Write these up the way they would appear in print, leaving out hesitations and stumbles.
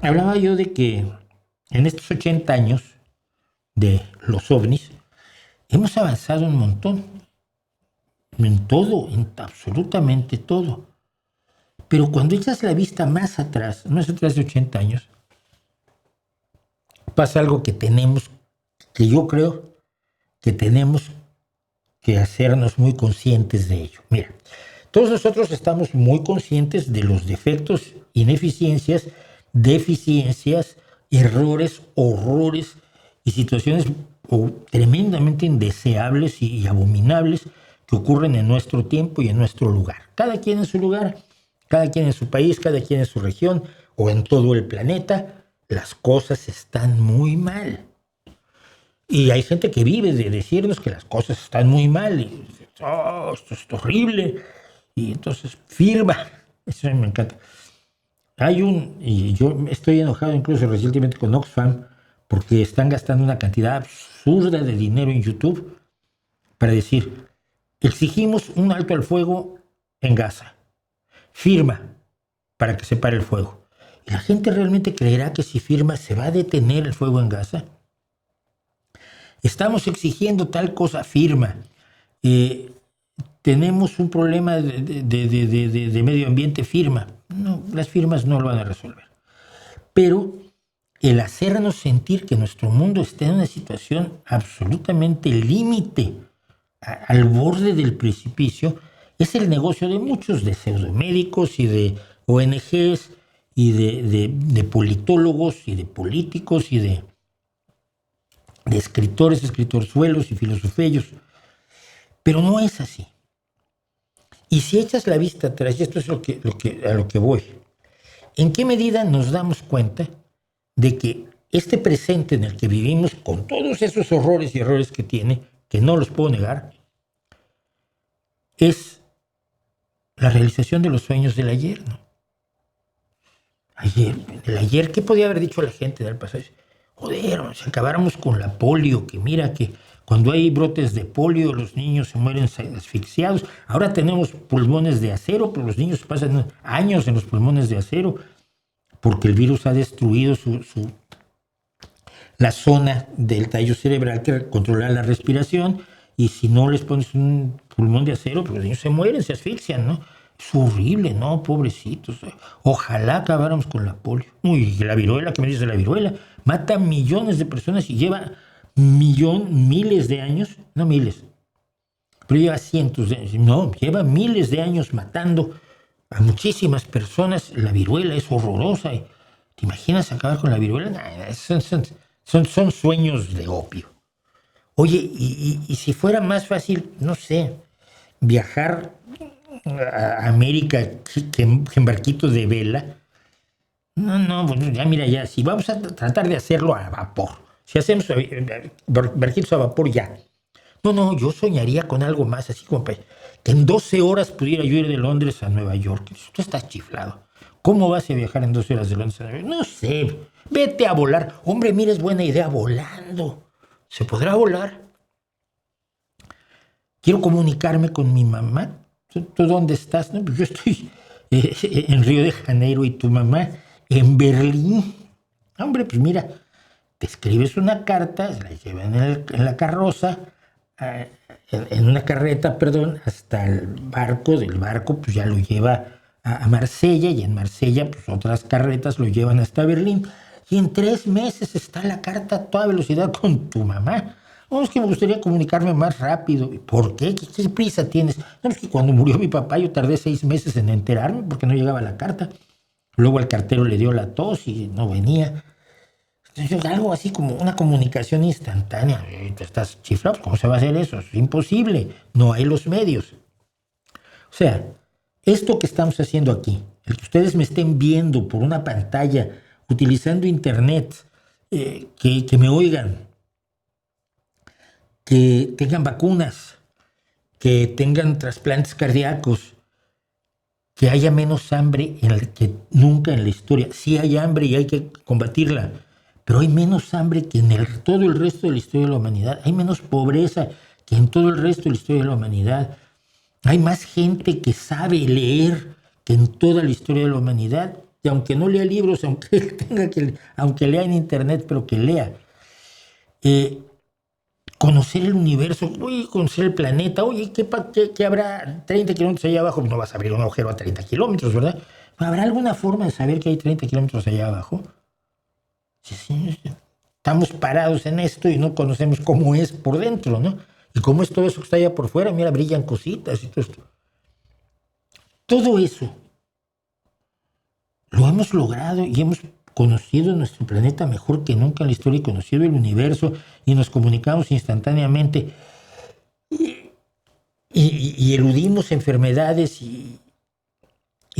hablaba yo de que en estos 80 años de los ovnis hemos avanzado un montón, en todo, en absolutamente todo. Pero cuando echas la vista más atrás de 80 años, pasa algo que yo creo que tenemos que hacernos muy conscientes de ello. Mira, todos nosotros estamos muy conscientes de los defectos, ineficiencias, deficiencias, errores, horrores y situaciones tremendamente indeseables y abominables que ocurren en nuestro tiempo y en nuestro lugar. Cada quien en su lugar, cada quien en su país, cada quien en su región o en todo el planeta, las cosas están muy mal. Y hay gente que vive de decirnos que las cosas están muy mal y esto es horrible. Y entonces firma. Eso me encanta. Y yo estoy enojado incluso recientemente con Oxfam porque están gastando una cantidad absurda de dinero en YouTube para decir, exigimos un alto al fuego en Gaza. Firma para que se pare el fuego. ¿Y la gente realmente creerá que si firma se va a detener el fuego en Gaza? Estamos exigiendo tal cosa, firma. Tenemos un problema de medio ambiente, firma. No, las firmas no lo van a resolver. Pero el hacernos sentir que nuestro mundo está en una situación absolutamente límite, al borde del precipicio, es el negocio de muchos, de pseudomédicos y de ONGs y de politólogos y de políticos y de escritores, escritorzuelos y filosofellos. Pero no es así. Y si echas la vista atrás, y esto es a lo que voy, ¿en qué medida nos damos cuenta de que este presente en el que vivimos, con todos esos horrores y errores que tiene, que no los puedo negar, es la realización de los sueños del ayer, ¿no? El ayer, ¿qué podía haber dicho la gente del pasado? Joder, si acabáramos con la polio, que mira que cuando hay brotes de polio los niños se mueren asfixiados. Ahora tenemos pulmones de acero, pero los niños pasan años en los pulmones de acero porque el virus ha destruido la zona del tallo cerebral que controla la respiración, y si no les pones un pulmón de acero, pues los niños se mueren, se asfixian, ¿no? Es horrible, ¿no? Pobrecitos. Ojalá acabáramos con la polio. Uy, la viruela, ¿qué me dice la viruela? Mata millones de personas y lleva miles de años, no miles, pero lleva cientos de años, no, lleva miles de años matando a muchísimas personas. La viruela es horrorosa. ¿Te imaginas acabar con la viruela? Son sueños de opio. Oye, y si fuera más fácil, no sé, viajar a América que en barquitos de vela. No, bueno, ya mira, ya, si vamos a tratar de hacerlo a vapor, si hacemos barquitos a vapor, ya. No, yo soñaría con algo más, así como que en 12 horas pudiera yo ir de Londres a Nueva York. Tú estás chiflado. ¿Cómo vas a viajar en 12 horas de Londres a Nueva York? No sé, vete a volar. Hombre, mira, es buena idea, volando. ¿Se podrá volar? Quiero comunicarme con mi mamá. ¿Tú dónde estás? No, pues yo estoy en Río de Janeiro, y tu mamá en Berlín. Hombre, pues mira, te escribes una carta, la llevan en la carroza, en una carreta, perdón, hasta el barco. Del barco pues ya lo lleva a Marsella, y en Marsella pues otras carretas lo llevan hasta Berlín, y en 3 meses está la carta a toda velocidad con tu mamá. No, es que me gustaría comunicarme más rápido. ¿Por qué? ¿Qué prisa tienes? No, es que cuando murió mi papá yo tardé 6 meses en enterarme porque no llegaba la carta. Luego al cartero le dio la tos y no venía. Entonces, algo así como una comunicación instantánea. ¿Te estás chiflado? ¿Cómo se va a hacer eso? Es imposible. No hay los medios. O sea, esto que estamos haciendo aquí, el que ustedes me estén viendo por una pantalla, utilizando internet, que me oigan, que tengan vacunas, que tengan trasplantes cardíacos, que haya menos hambre que nunca en la historia. Sí hay hambre y hay que combatirla, pero hay menos hambre que en todo el resto de la historia de la humanidad. Hay menos pobreza que en todo el resto de la historia de la humanidad. Hay más gente que sabe leer que en toda la historia de la humanidad. y aunque no lea libros, aunque lea en internet, pero que lea. Conocer el universo, conocer el planeta. Oye, ¿qué habrá 30 kilómetros allá abajo? No vas a abrir un agujero a 30 kilómetros, ¿verdad? ¿Habrá alguna forma de saber que hay 30 kilómetros allá abajo? Sí, estamos parados en esto y no conocemos cómo es por dentro, ¿no? Y cómo es todo eso que está allá por fuera. Mira, brillan cositas y todo esto. Todo eso lo hemos logrado y hemos conocido nuestro planeta mejor que nunca en la historia, y conocido el universo, y nos comunicamos instantáneamente y eludimos enfermedades y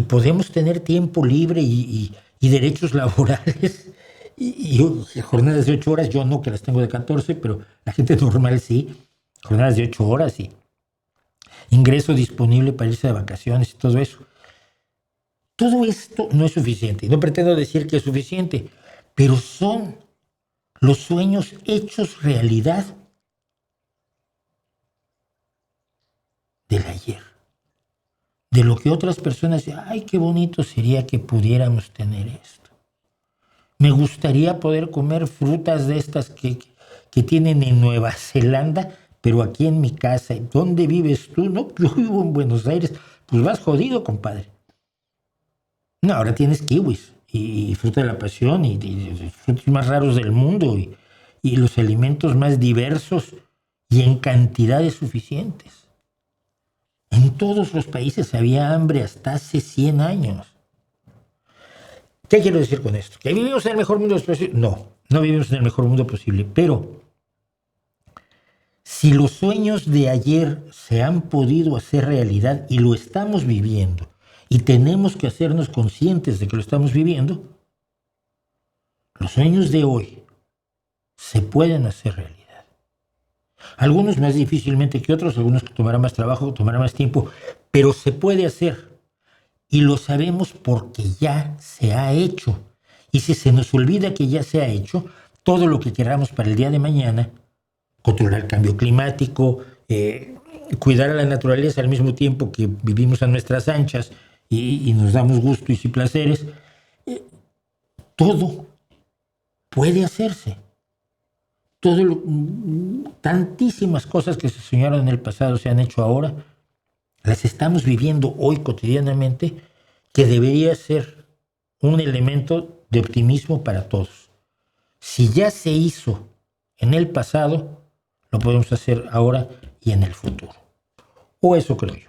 podemos tener tiempo libre y derechos laborales y jornadas de 8 horas. Yo no, que las tengo de 14, pero la gente normal sí, jornadas de 8 horas y ingreso disponible para irse de vacaciones y todo eso. Todo esto no es suficiente, y no pretendo decir que es suficiente, pero son los sueños hechos realidad del ayer. De lo que otras personas dicen, ay, qué bonito sería que pudiéramos tener esto. Me gustaría poder comer frutas de estas que tienen en Nueva Zelanda, pero aquí en mi casa. ¿Dónde vives tú? No, yo vivo en Buenos Aires. Pues vas jodido, compadre. No, ahora tienes kiwis y fruta de la pasión y frutos más raros del mundo y los alimentos más diversos y en cantidades suficientes. En todos los países había hambre hasta hace 100 años. ¿Qué quiero decir con esto? ¿Que vivimos en el mejor mundo posible? No, no vivimos en el mejor mundo posible, pero si los sueños de ayer se han podido hacer realidad y lo estamos viviendo, y tenemos que hacernos conscientes de que lo estamos viviendo, los sueños de hoy se pueden hacer realidad. Algunos más difícilmente que otros, algunos que tomará más trabajo, tomará más tiempo, pero se puede hacer. Y lo sabemos porque ya se ha hecho. Y si se nos olvida que ya se ha hecho, todo lo que queramos para el día de mañana, controlar el cambio climático, cuidar a la naturaleza al mismo tiempo que vivimos a nuestras anchas y nos damos gustos y placeres, todo puede hacerse. Tantísimas cosas que se soñaron en el pasado se han hecho ahora, las estamos viviendo hoy cotidianamente, que debería ser un elemento de optimismo para todos. Si ya se hizo en el pasado, lo podemos hacer ahora y en el futuro. O eso creo yo.